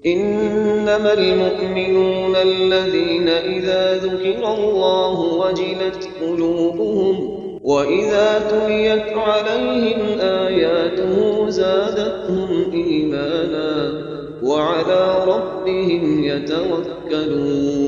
إنما المؤمنون الذين إذا ذكر الله وجلت قلوبهم وإذا تليت عليهم آياته زادتهم إيمانا وعلى ربهم يتوكلون.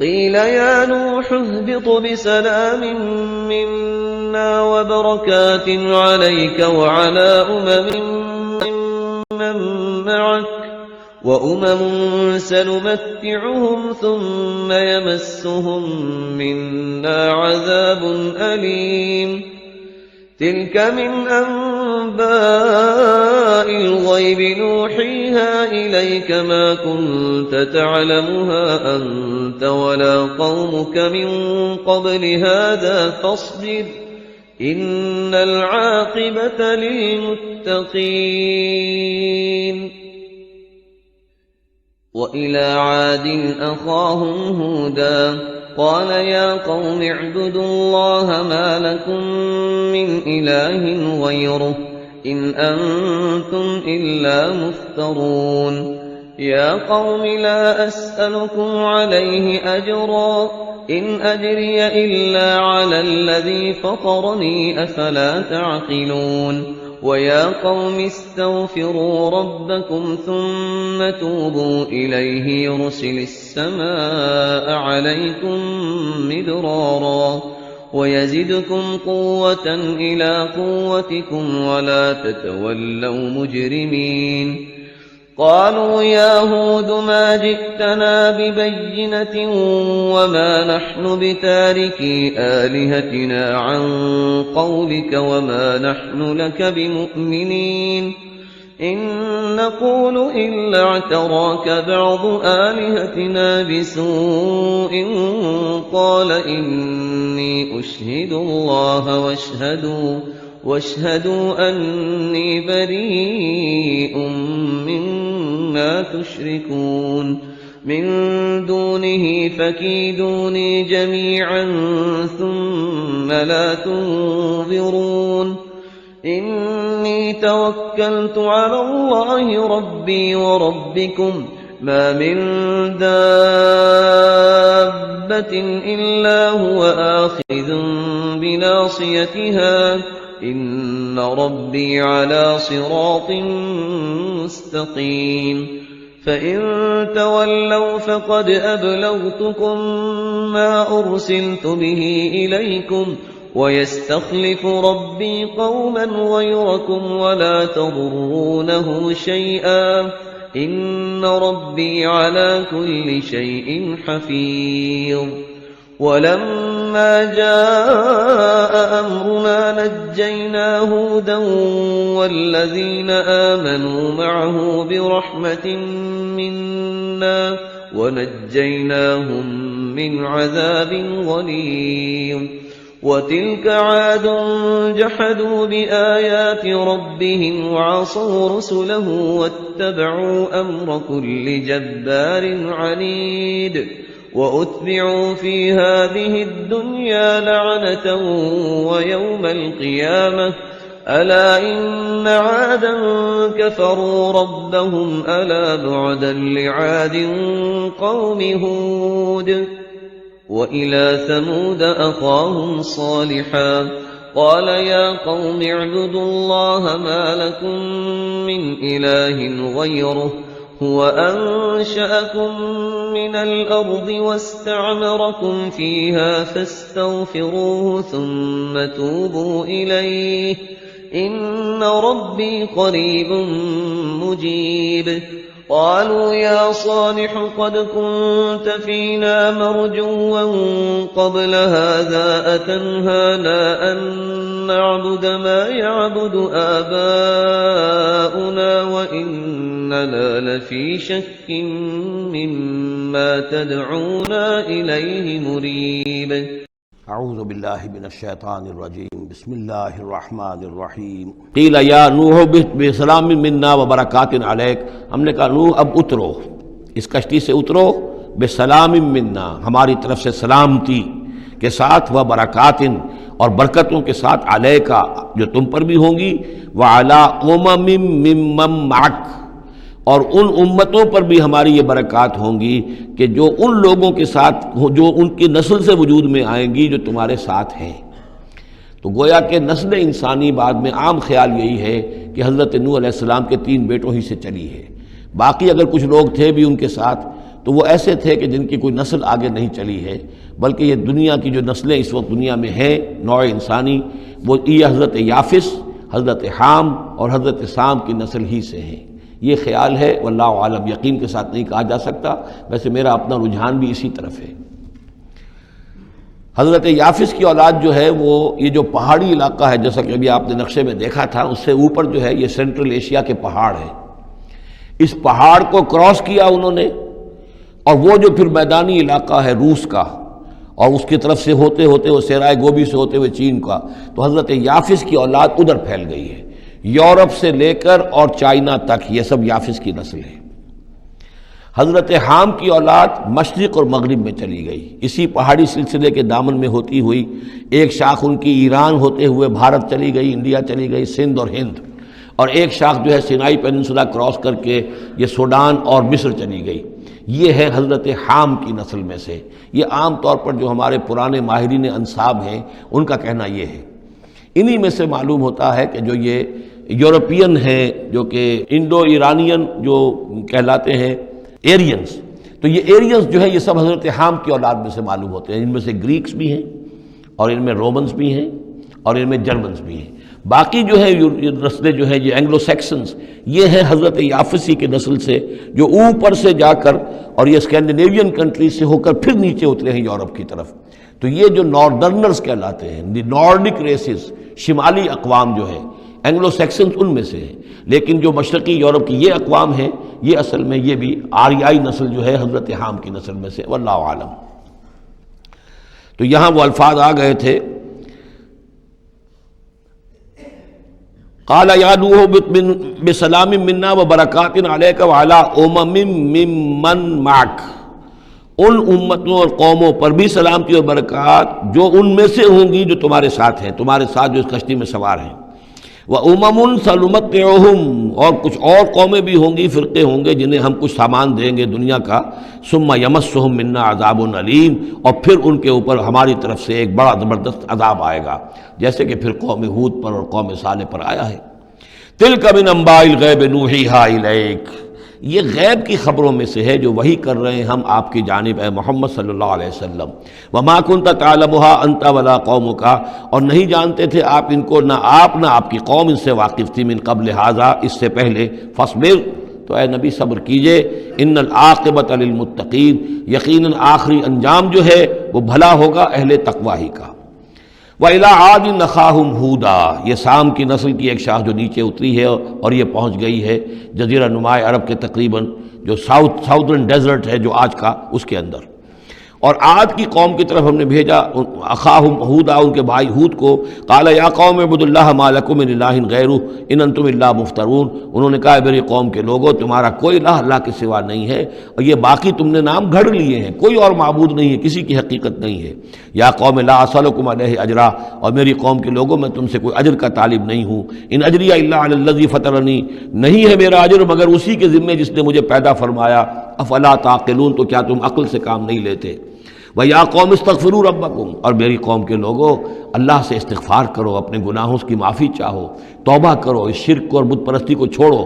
قيل يا نوح اهبط بسلام منا وبركات عليك وعلى من معك وأمم سنمتعهم ثم يمسهم منا عذاب أليم. تلك من أنباء الغيب نوحيها إليك ما كنت تعلمها أنت ولا قومك من قبل هذا فاصبر إن العاقبة للمتقين. وإلى عاد أخاهم هودا قال يا قوم اعبدوا الله ما لكم من إله غيره إن أنتم إلا مفترون. يا قوم لا أسألكم عليه أجرا إن أجري إلا على الذي فطرني أفلا تعقلون. ويا قوم استغفروا ربكم ثم توبوا إليه يرسل السماء عليكم مدرارا ويزدكم قوة إلى قوتكم ولا تتولوا مجرمين. قالوا يا هود ما جئتنا ببينة وما نحن بتاركي آلهتنا عن قولك وما نحن لك بمؤمنين إن نقول إلا اعتراك بعض آلهتنا بسوء قال إني أشهد الله واشهدوا أني بريء مما تشركون من دونه فكيدوني جميعا ثم لا تنظرون. إني توكلت على الله ربي وربكم ما من دابة إلا هو آخذ بناصيتها إن ربي على صراط مستقيم. فإن تولوا فقد أبلغتكم ما أرسلت به إليكم ويستخلف ربي قوما غيركم ولا تضرونه شيئا إن ربي على كل شيء حفيظ. ولما جاء أمرنا نجينا هودا والذين آمنوا معه برحمة منا ونجيناهم من عذاب غليظ. وتلك عاد جحدوا بآيات ربهم وعصوا رسله واتبعوا أمر كل جبار عنيد. وأتبعوا في هذه الدنيا لعنة ويوم القيامة ألا إن عادا كفروا ربهم ألا بعدا لعاد قوم هود. وإلى ثمود أخاهم صالحا قال يا قوم اعبدوا الله ما لكم من إله غيره هو أنشأكم من الأرض واستعمركم فيها فاستغفروه ثم توبوا إليه إن ربي قريب مجيب. قالوا يا صالح قد كنت فينا مرجوا قبل هذا أتنهانا أن نعبد ما يعبد آباؤنا وإننا لفي شك مما تدعونا إليه مريب اعوذ باللہ من الشیطان الرجیم بسم اللہ الرحمن الرحیم قیل یا نوح اہبط بسلام منا وبرکات علیک، ہم نے کہا نوح اب اترو، اس کشتی سے اترو، بسلام منا ہماری طرف سے سلامتی کے ساتھ، وبرکات اور برکتوں کے ساتھ، علیکا جو تم پر بھی ہوں گی، وعلی امم ممن معک اور ان امتوں پر بھی ہماری یہ برکات ہوں گی کہ جو ان لوگوں کے ساتھ، جو ان کی نسل سے وجود میں آئیں گی جو تمہارے ساتھ ہیں۔ تو گویا کہ نسل انسانی بعد میں عام خیال یہی ہے کہ حضرت نوح علیہ السلام کے 3 بیٹوں ہی سے چلی ہے، باقی اگر کچھ لوگ تھے بھی ان کے ساتھ تو وہ ایسے تھے کہ جن کی کوئی نسل آگے نہیں چلی ہے، بلکہ یہ دنیا کی جو نسلیں اس وقت دنیا میں ہیں نوع انسانی، وہ یہ حضرت یافس، حضرت حام اور حضرت سام کی نسل ہی سے ہیں۔ یہ خیال ہے، واللہ عالم، یقین کے ساتھ نہیں کہا جا سکتا، ویسے میرا اپنا رجحان بھی اسی طرف ہے۔ حضرت یافس کی اولاد جو ہے وہ یہ جو پہاڑی علاقہ ہے، جیسا کہ ابھی آپ نے نقشے میں دیکھا تھا، اس سے اوپر جو ہے یہ سینٹرل ایشیا کے پہاڑ ہیں، اس پہاڑ کو کراس کیا انہوں نے، اور وہ جو پھر میدانی علاقہ ہے روس کا، اور اس کی طرف سے ہوتے ہوتے وہ صحرائے گوبی سے ہوتے ہوئے چین کا، تو حضرت یافس کی اولاد ادھر پھیل گئی ہے، یورپ سے لے کر اور چائنا تک، یہ سب یافس کی نسل ہے۔ حضرت حام کی اولاد مشرق اور مغرب میں چلی گئی، اسی پہاڑی سلسلے کے دامن میں ہوتی ہوئی، ایک شاخ ان کی ایران ہوتے ہوئے بھارت چلی گئی، انڈیا چلی گئی، سندھ اور ہند، اور ایک شاخ جو ہے سینائی پیننسولا کراس کر کے یہ سوڈان اور مصر چلی گئی۔ یہ ہے حضرت حام کی نسل میں سے۔ یہ عام طور پر جو ہمارے پرانے ماہرین انساب ہیں ان کا کہنا یہ ہے۔ انہی میں سے معلوم ہوتا ہے کہ جو یہ یورپین ہیں، جو کہ انڈو ایرانین جو کہلاتے ہیں ایرینز، تو یہ ایرینز جو ہے یہ سب حضرت حام کی اولاد میں سے معلوم ہوتے ہیں۔ ان میں سے گریکس بھی ہیں، اور ان میں رومنز بھی ہیں، اور ان میں جرمنز بھی ہیں۔ باقی جو ہے نسلیں جو ہیں یہ اینگلو سیکسنز، یہ ہیں حضرت یافسی کے نسل سے، جو اوپر سے جا کر اور یہ اسکینڈینیوین کنٹری سے ہو کر پھر نیچے اترے ہیں یورپ کی طرف۔ تو یہ جو ناردرنرز کہلاتے ہیں، دی نارڈک ریسز، شمالی اقوام جو ہے، اینگلو سیکسنز ان میں سے ہیں، لیکن جو مشرقی یورپ کی یہ اقوام ہیں، یہ اصل میں یہ بھی آریائی نسل جو ہے حضرت حام کی نسل میں سے، واللہ عالم۔ تو یہاں وہ الفاظ آ گئے تھے، قال یا نوح اہبط بسلام منا وبرکات علیک وعلی امم ممن معک، ان امتوں اور قوموں پر بھی سلامتی اور برکات جو ان میں سے ہوں گی جو تمہارے ساتھ ہیں، تمہارے ساتھ جو اس کشتی میں سوار ہیں۔ وَأُمَمٌ سَنُمَتِّعُهُمْ، اور کچھ اور قومیں بھی ہوں گی، فرقے ہوں گے جنہیں ہم کچھ سامان دیں گے دنیا کا، ثُمَّ يَمَسُّهُم مِّنَّا عَذَابٌ أَلِيمٌ، اور پھر ان کے اوپر ہماری طرف سے ایک بڑا زبردست عذاب آئے گا، جیسے کہ پھر قوم ہود پر اور قوم صالح پر آیا ہے۔ تِلْكَ مِنْ أَنْبَاءِ الْغَيْبِ نُوحِيهَا إِلَيْكَ، یہ غیب کی خبروں میں سے ہے جو وحی کر رہے ہیں ہم آپ کی جانب، اے محمد صلی اللہ علیہ وسلم۔ وَمَا كُنْتَ تَعْلَمُهَا أَنْتَ وَلَا قَوْمُكَ، اور نہیں جانتے تھے آپ ان کو، نہ آپ نہ آپ کی قوم ان سے واقف تھی، من قبل هذا، اس سے پہلے، فَاصْبِرْ، تو اے نبی صبر کیجئے، إِنَّ الْعَاقِبَةَ لِلْمُتَّقِينَ، یقیناً آخری انجام جو ہے وہ بھلا ہوگا اہل تقوی ہی کا۔ وَإِلَىٰ عَادٍ أَخَاهُمْ هُودًا، یہ سام کی نسل کی ایک شاخ جو نیچے اتری ہے اور یہ پہنچ گئی ہے جزیرہ نمائے عرب کے تقریباً جو ساؤدرن ڈیزرٹ ہے جو آج کا، اس کے اندر، اور عاد کی قوم کی طرف ہم نے بھیجا اخاہم ہودا، ان کے بھائی ہود کو، قال یا قوم اعبدوا اللہ ما لکم من الہ غیرہ ان انتم الا مفترون، انہوں نے کہا میری قوم کے لوگوں تمہارا کوئی الہ اللہ کے سوا نہیں ہے، اور یہ باقی تم نے نام گھڑ لیے ہیں، کوئی اور معبود نہیں ہے، کسی کی حقیقت نہیں ہے۔ یا قوم لا اسألکم علیہ اجرا، اور میری قوم کے لوگوں میں تم سے کوئی اجر کا طالب نہیں ہوں، ان اجری الا علی الذی فطرنی، نہیں ہے میرا اجر مگر اسی کے ذمے جس نے مجھے پیدا فرمایا، افلا تعقلون، تو کیا تم عقل سے کام نہیں لیتے۔ وَيَا قَوْمِ اسْتَغْفِرُوا رَبَّكُمْ، اور میری قوم کے لوگوں اللہ سے استغفار کرو، اپنے گناہوں کی معافی چاہو، توبہ کرو، اس شرک کو اور بت پرستی کو چھوڑو،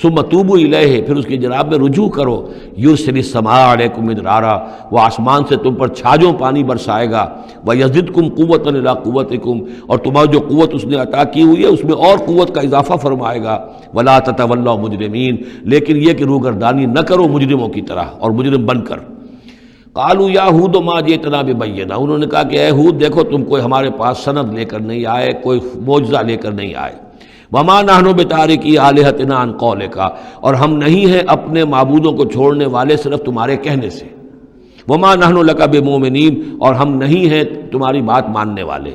ثم توبوا الیہ، پھر اس کی جناب میں رجوع کرو، یرسل السماء علیکم مدرارا، وہ آسمان سے تم پر چھاجوں پانی برسائے گا، ویزدکم قوۃ الی قوتکم، اور تمہاری جو قوت اس نے عطا کی ہوئی ہے اس میں اور قوت کا اضافہ فرمائے گا، ولا تتولوا مجرمین، لیکن یہ کہ روگردانی نہ کرو مجرموں کی طرح اور مجرم بن کر۔ قالوا یا ہود ما جئتنا ببینہ، انہوں نے کہا کہ اے ہود دیکھو تم کوئی ہمارے پاس سند لے کر نہیں آئے، کوئی معجزہ لے کر نہیں آئے، وما نحن بتارکی آلہتنا عن قولک، اور ہم نہیں ہیں اپنے معبودوں کو چھوڑنے والے صرف تمہارے کہنے سے، وما نحن لک بمؤمنین، اور ہم نہیں ہیں تمہاری بات ماننے والے،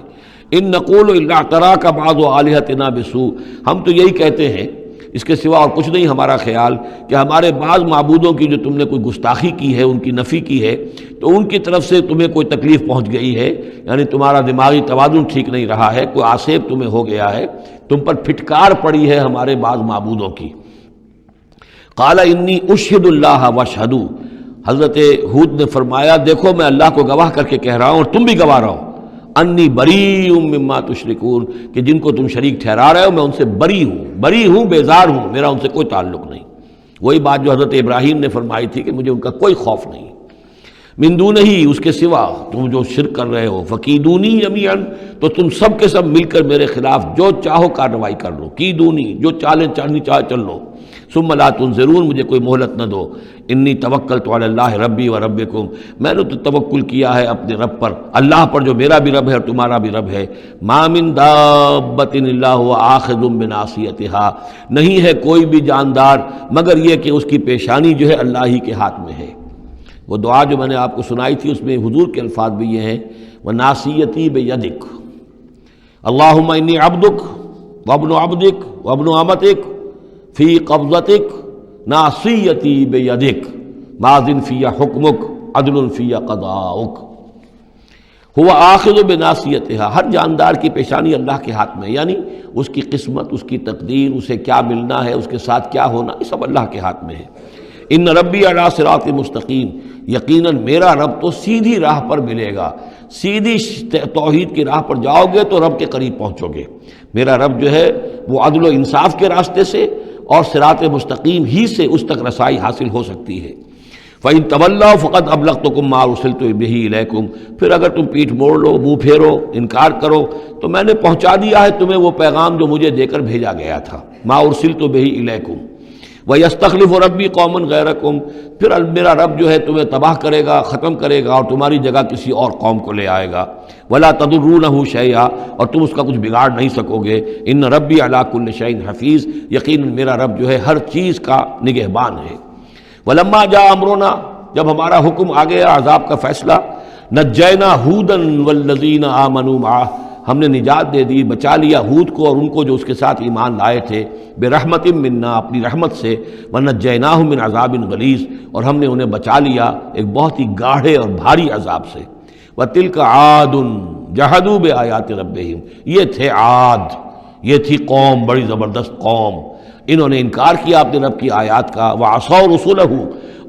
ان نقول الا اعتراک بعض آلہتنا بسوء، ہم تو یہی کہتے ہیں، اس کے سوا اور کچھ نہیں ہمارا خیال، کہ ہمارے بعض معبودوں کی جو تم نے کوئی گستاخی کی ہے، ان کی نفی کی ہے، تو ان کی طرف سے تمہیں کوئی تکلیف پہنچ گئی ہے، یعنی تمہارا دماغی توازن ٹھیک نہیں رہا ہے، کوئی آسیب تمہیں ہو گیا ہے، تم پر پھٹکار پڑی ہے ہمارے بعض معبودوں کی۔ قال انی اشہد اللہ واشہدوا، حضرت ہود نے فرمایا دیکھو میں اللہ کو گواہ کر کے کہہ رہا ہوں اور تم بھی گواہ رہو، انی بریء مما تشرکون، کہ جن کو تم شریک ٹھہرا رہے ہو میں ان سے بری ہوں، بیزار ہوں، میرا ان سے کوئی تعلق نہیں۔ وہی بات جو حضرت ابراہیم نے فرمائی تھی کہ مجھے ان کا کوئی خوف نہیں، من دونہ ہی، اس کے سوا تم جو شرک کر رہے ہو، فکیدونی جمیعا، تو تم سب کے سب مل کر میرے خلاف جو چاہو کارروائی کر لو، کیدونی، جو چالیں چلنی چاہے چل لو، ثم لا تنظرون، مجھے کوئی مہلت نہ دو، انی توکلت علی اللہ ربی و ربکم، میں نے تو توکل کیا ہے اپنے رب پر، اللہ پر جو میرا بھی رب ہے اور تمہارا بھی رب ہے، ما من دابۃ الا هو آخذ بناصیتها، نہیں ہے کوئی بھی جاندار مگر یہ کہ اس کی پیشانی جو ہے اللہ ہی کے ہاتھ میں ہے۔ وہ دعا جو میں نے آپ کو سنائی تھی اس میں حضور کے الفاظ بھی یہ ہیں، وَنَاصِيَتِي بِيَدِكَ، اللہم انی عبدک وابن عبدک وابن امتک فی قبضتک ناصیتی بیدک ماض فی حکمک عدل فی قضاؤک۔ ہوا آخذ بناصیتها، ہر جاندار کی پیشانی اللہ کے ہاتھ میں، یعنی اس کی قسمت، اس کی تقدیر، اسے کیا ملنا ہے، اس کے ساتھ کیا ہونا، یہ سب اللہ کے ہاتھ میں ہے۔ ان ربی علی صراط مستقیم، یقیناً میرا رب تو سیدھی راہ پر ملے گا، سیدھی توحید کی راہ پر جاؤ گے تو رب کے قریب پہنچو گے۔ میرا رب جو ہے وہ عدل و انصاف کے راستے سے اور صراط مستقیم ہی سے اس تک رسائی حاصل ہو سکتی ہے۔ فَإِن تَوَلَّوْا فَقَدْ أَبْلَغْتُكُم مَّا أُرْسِلْتُ بِهِ إِلَيْكُمْ، پھر اگر تم پیٹھ موڑ لو، منہ پھیرو، انکار کرو، تو میں نے پہنچا دیا ہے تمہیں وہ پیغام جو مجھے دے کر بھیجا گیا تھا، مَا أُرْسِلْتُ بِهِ إِلَيْكُمْ۔ وَيَسْتَخْلِفُ رَبِّي قَوْمًا غَيْرَكُمْ، پھر میرا رب جو ہے تمہیں تباہ کرے گا، ختم کرے گا اور تمہاری جگہ کسی اور قوم کو لے آئے گا۔ وَلَا تَضُرُّونَهُ شَيْئًا، اور تم اس کا کچھ بگاڑ نہیں سکو گے۔ إِنَّ رَبِّي عَلَىٰ كُلِّ شَيْءٍ حَفِيظٌ، یقیناً میرا رب جو ہے ہر چیز کا نگہبان ہے۔ وَلَمَّا جَاءَ أَمْرُنَا، جب ہمارا حکم آ گیا عذاب کا فیصلہ، نَجَّيْنَا هُودًا وَالَّذِينَ آمَنُوا مَعَهُ، ہم نے نجات دے دی، بچا لیا ہود کو اور ان کو جو اس کے ساتھ ایمان لائے تھے، برحمت منا، اپنی رحمت سے، ونجیناہم من عذاب غلیظ، اور ہم نے انہیں بچا لیا ایک بہت ہی گاڑھے اور بھاری عذاب سے۔ وتلک عاد جحدوا بآیات ربہم، یہ تھے عاد، یہ تھی قوم، بڑی زبردست قوم، انہوں نے انکار کیا اپنے رب کی آیات کا، وعصوا رسلہ،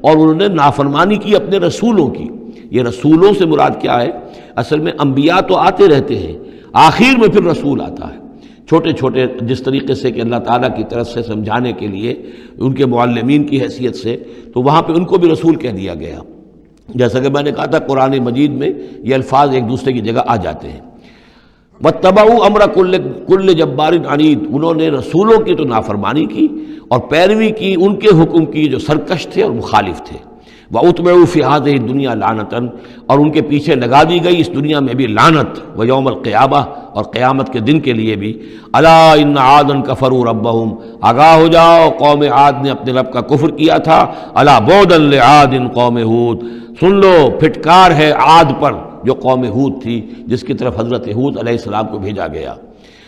اور انہوں نے نافرمانی کی اپنے رسولوں کی۔ یہ رسولوں سے مراد کیا ہے؟ اصل میں انبیاء تو آتے رہتے ہیں، آخر میں پھر رسول آتا ہے، چھوٹے چھوٹے، جس طریقے سے کہ اللہ تعالیٰ کی طرف سے سمجھانے کے لیے ان کے معلمین کی حیثیت سے، تو وہاں پہ ان کو بھی رسول کہہ دیا گیا۔ جیسا کہ میں نے کہا تھا قرآن مجید میں یہ الفاظ ایک دوسرے کی جگہ آ جاتے ہیں۔ وَاتَّبَعُوا أَمْرَ كُلِّ جَبَّارٍ عَنِيدٍ، انہوں نے رسولوں کی تو نافرمانی کی اور پیروی کی ان کے حکم کی جو سرکش تھے اور مخالف تھے۔ وَأُتْبِعُوا فِي هَذِهِ الدُّنْيَا لَعْنَةً، اور ان کے پیچھے لگا دی گئی اس دنیا میں بھی لعنت، وَيَوْمَ الْقِيَامَةِ، اور قیامت کے دن کے لیے بھی۔ أَلَا إِنَّ عَادًا كَفَرُوا رَبَّهُمْ، آگاہ ہو جاؤ قوم عاد نے اپنے رب کا کفر کیا تھا۔ أَلَا بُعْدًا لِعَادٍ قوم ہود، سن لو پھٹکار ہے عاد پر جو قوم ہود تھی، جس کی طرف حضرت ہود علیہ السلام کو بھیجا گیا۔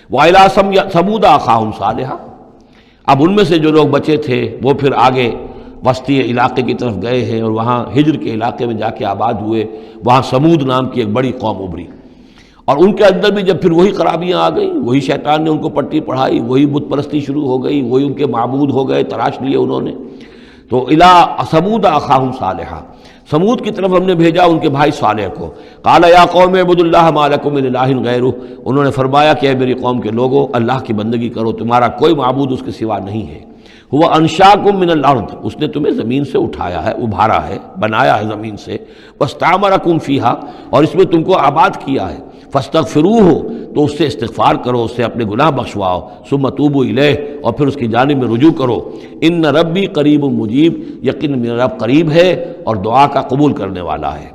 وَإِلَىٰ ثَمُودَ أَخَاهُمْ صَالِحًا، اب ان میں سے جو لوگ بچے تھے وہ پھر آگے وسطی علاقے کی طرف گئے ہیں اور وہاں ہجر کے علاقے میں جا کے آباد ہوئے، وہاں سمود نام کی ایک بڑی قوم ابھری، اور ان کے اندر بھی جب پھر وہی خرابیاں آ گئیں، وہی شیطان نے ان کو پٹی پڑھائی، وہی بت پرستی شروع ہو گئی، وہی ان کے معبود ہو گئے، تراش لیے انہوں نے۔ تو الی ثمود اخاہم صالحا، سمود کی طرف ہم نے بھیجا ان کے بھائی صالح کو۔ قال یا قوم اعبدوا اللہ ما لکم من الہ غیرہ، انہوں نے فرمایا کہ اے میری قوم کے لوگوں، اللہ کی بندگی کرو، تمہارا کوئی معبود اس کے سوا نہیں ہے۔ ہوا انشاکم من الارض، اس نے تمہیں زمین سے اٹھایا ہے، ابھارا ہے، بنایا ہے زمین سے، واستعمرکم فیہا، اور اس میں تم کو آباد کیا ہے، فاستغفروہ، تو اس سے استغفار کرو، اس سے اپنے گناہ بخشواؤ، ثم توبوا الیہ، اور پھر اس کی جانب میں رجوع کرو، ان ربی قریب مجیب، یقین میرا رب قریب ہے اور دعا کا قبول کرنے والا ہے۔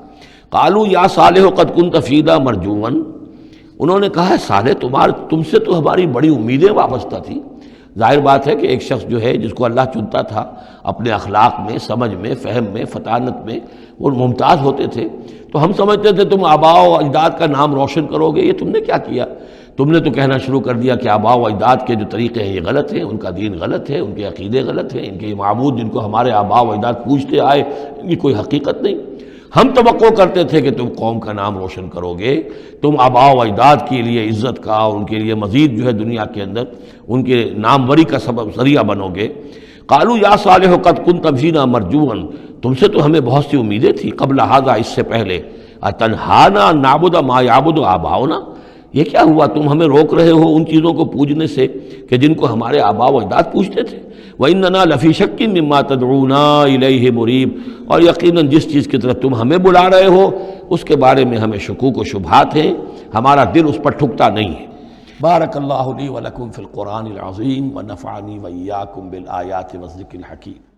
قالوا یا صالح قد کنت فینا مرجوا، انہوں نے کہا ہے صالح تم سے تو ہماری بڑی امیدیں وابستہ تھیں۔ ظاہر بات ہے کہ ایک شخص جو ہے جس کو اللہ چنتا تھا اپنے اخلاق میں، سمجھ میں، فہم میں، فطانت میں، وہ ممتاز ہوتے تھے، تو ہم سمجھتے تھے تم آباء و اجداد کا نام روشن کرو گے، یہ تم نے کیا کیا؟ تم نے تو کہنا شروع کر دیا کہ آباء و اجداد کے جو طریقے ہیں یہ غلط ہیں، ان کا دین غلط ہے، ان کے عقیدے غلط ہیں، ان کے معبود جن کو ہمارے آباء و اجداد پوجتے آئے ان کی کوئی حقیقت نہیں۔ ہم توقع کرتے تھے کہ تم قوم کا نام روشن کرو گے، تم آباء و اجداد کے لیے عزت کا اور ان کے لیے مزید جو ہے دنیا کے اندر ان کے ناموری کا سبب ذریعہ بنو گے۔ قالوا یا صالح قد کنت فینا مرجوا، تم سے تو ہمیں بہت سی امیدیں تھیں، قبل ھذا، اس سے پہلے، اتنہانا نعبد ما یعبد آباؤنا، یہ کیا ہوا تم ہمیں روک رہے ہو ان چیزوں کو پوجنے سے کہ جن کو ہمارے آباء و اجداد پوجتے تھے؟ وَإِنَّنَا لَفِي شَكٍّ مِّمَّا تَدْعُونَا إِلَيْهِ مُرِيبٍ، اور یقیناً جس چیز کی طرف تم ہمیں بلا رہے ہو اس کے بارے میں ہمیں شکوک و شبہات ہیں، ہمارا دل اس پر ٹھکتا نہیں ہے۔ بارک اللہ لی ولکم فی القرآن العظیم ونفعنی وإیاکم بالآیات والذکر الحکیم۔